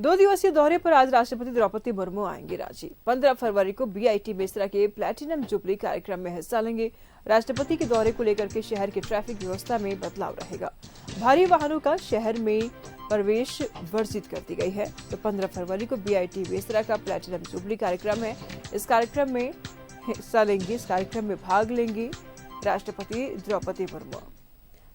2 दिवसीय दौरे पर आज राष्ट्रपति द्रौपदी मुर्मू आएंगे रांची। 15 फरवरी को बीआईटी मेसरा के प्लैटिनम जुबली कार्यक्रम में हिस्सा लेंगे। राष्ट्रपति के दौरे को लेकर के शहर की ट्रैफिक व्यवस्था में बदलाव रहेगा। भारी वाहनों का शहर में प्रवेश वर्जित कर दी गई है। तो 15 फरवरी को बीआईटी मेसरा का प्लैटिनम जुबली कार्यक्रम है। इस कार्यक्रम में हिस्सा लेंगे, इस कार्यक्रम में भाग लेंगे राष्ट्रपति द्रौपदी मुर्मू।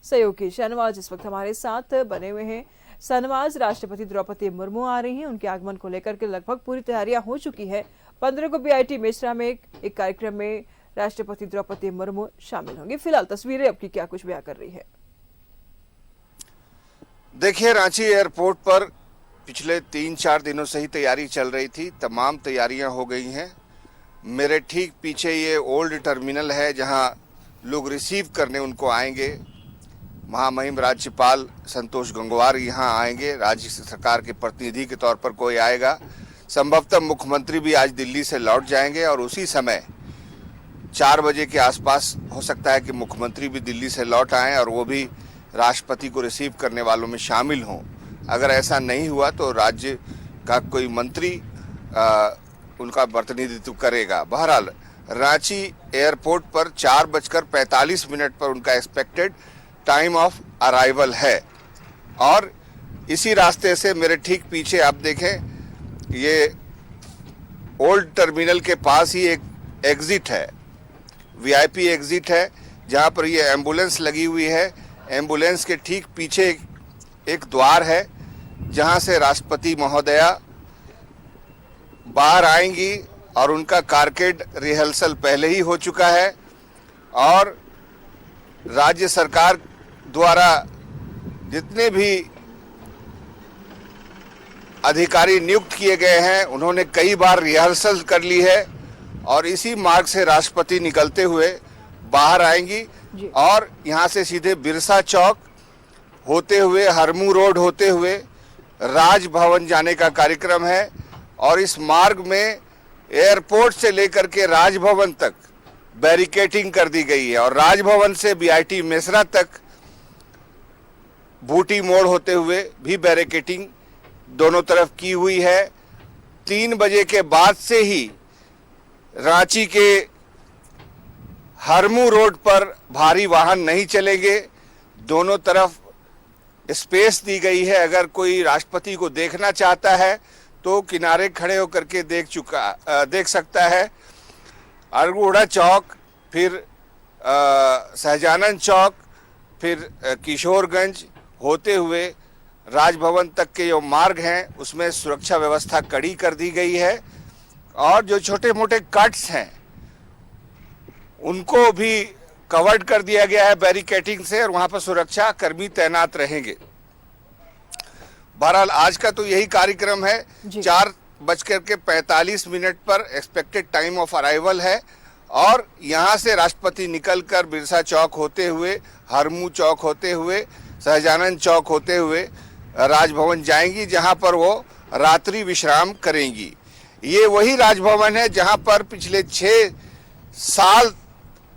सहयोगी शाहनवाज इस वक्त हमारे साथ बने हुए हैं। शाहनवाज, राष्ट्रपति द्रौपदी मुर्मू आ रही हैं, उनके आगमन को लेकर के लगभग पूरी तैयारियां हो चुकी है। 15 को बीआईटी मेसरा में एक कार्यक्रम में राष्ट्रपति द्रौपदी मुर्मू शामिल होंगी। फिलहाल तस्वीरें अब की क्या कुछ बयां कर रही है? देखिए, रांची एयरपोर्ट पर पिछले 3-4 दिनों से ही तैयारी चल रही थी। तमाम तैयारियां हो गई हैं। मेरे ठीक पीछे ये ओल्ड टर्मिनल है जहां लोग रिसीव करने उनको आएंगे। महामहिम राज्यपाल संतोष गंगवार यहाँ आएंगे, राज्य सरकार के प्रतिनिधि के तौर पर कोई आएगा। संभवतः मुख्यमंत्री भी आज दिल्ली से लौट जाएंगे और उसी समय 4 बजे के आसपास हो सकता है कि मुख्यमंत्री भी दिल्ली से लौट आएं और वो भी राष्ट्रपति को रिसीव करने वालों में शामिल हों। अगर ऐसा नहीं हुआ तो राज्य का कोई मंत्री उनका प्रतिनिधित्व करेगा। बहरहाल रांची एयरपोर्ट पर 4:45 पर उनका एक्सपेक्टेड टाइम ऑफ अराइवल है। और इसी रास्ते से मेरे ठीक पीछे आप देखें, ये ओल्ड टर्मिनल के पास ही एक एग्जिट है, वीआईपी एग्जिट है, जहां पर ये एम्बुलेंस लगी हुई है। एम्बुलेंस के ठीक पीछे एक द्वार है जहां से राष्ट्रपति महोदया बाहर आएंगी और उनका कारकेड रिहर्सल पहले ही हो चुका है। और राज्य सरकार द्वारा जितने भी अधिकारी नियुक्त किए गए हैं उन्होंने कई बार रिहर्सल कर ली है और इसी मार्ग से राष्ट्रपति निकलते हुए बाहर आएंगी और यहां से सीधे बिरसा चौक होते हुए हरमू रोड होते हुए राजभवन जाने का कार्यक्रम है। और इस मार्ग में एयरपोर्ट से लेकर के राजभवन तक बैरिकेडिंग कर दी गई है और राजभवन से बीआईटी मेसरा तक बूटी मोड़ होते हुए भी बैरिकेडिंग दोनों तरफ की हुई है। 3 बजे के बाद से ही रांची के हरमू रोड पर भारी वाहन नहीं चलेंगे। दोनों तरफ स्पेस दी गई है। अगर कोई राष्ट्रपति को देखना चाहता है तो किनारे खड़े होकर के देख सकता है। अरगोड़ा चौक, फिर सहजानंद चौक, फिर किशोरगंज होते हुए राजभवन तक के जो मार्ग हैं उसमें सुरक्षा व्यवस्था कड़ी कर दी गई है। और जो छोटे मोटे कट्स हैं उनको भी कवर्ड कर दिया गया है बैरिकेडिंग से और वहां पर सुरक्षा कर्मी तैनात रहेंगे। बहरहाल आज का तो यही कार्यक्रम है। 4:45 पर एक्सपेक्टेड टाइम ऑफ अराइवल है और यहाँ से राष्ट्रपति निकलकर बिरसा चौक होते हुए, हरमू चौक होते हुए, सहजानंद चौक होते हुए राजभवन जाएंगी जहाँ पर वो रात्रि विश्राम करेंगी। ये वही राजभवन है जहाँ पर पिछले 6 साल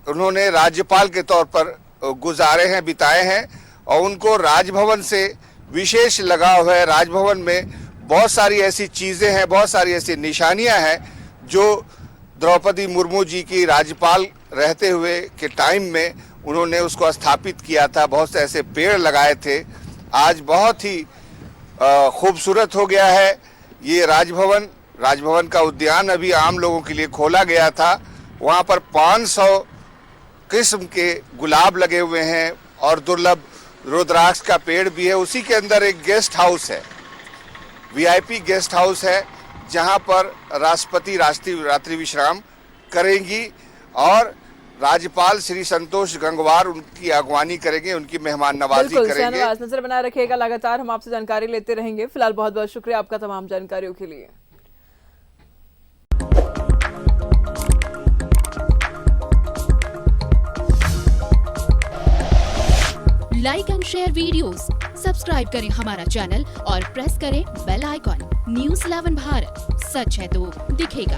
उन्होंने राज्यपाल के तौर पर गुजारे हैं, बिताए हैं और उनको राजभवन से विशेष लगाव है। राजभवन में बहुत सारी ऐसी चीजें हैं, बहुत सारी ऐसी निशानियां हैं जो द्रौपदी मुर्मू जी की राज्यपाल रहते हुए के टाइम में उन्होंने उसको स्थापित किया था। बहुत से ऐसे पेड़ लगाए थे। आज बहुत ही खूबसूरत हो गया है ये राजभवन। राजभवन का उद्यान अभी आम लोगों के लिए खोला गया था। वहाँ पर 500 किस्म के गुलाब लगे हुए हैं और दुर्लभ रुद्राक्ष का पेड़ भी है। उसी के अंदर एक गेस्ट हाउस है, वीआईपी गेस्ट हाउस है, जहां पर राष्ट्रपति रात्रि विश्राम करेंगी और राज्यपाल श्री संतोष गंगवार उनकी अगवानी करेंगे, उनकी मेहमान नवाजी करेंगे। नजर बनाए रखिएगा, लगातार हम आपसे जानकारी लेते रहेंगे। फिलहाल बहुत बहुत शुक्रिया आपका तमाम जानकारियों के लिए। Like and share videos, subscribe करें हमारा चैनल और प्रेस करें बेल आइकॉन। News 11 भारत, सच है तो दिखेगा।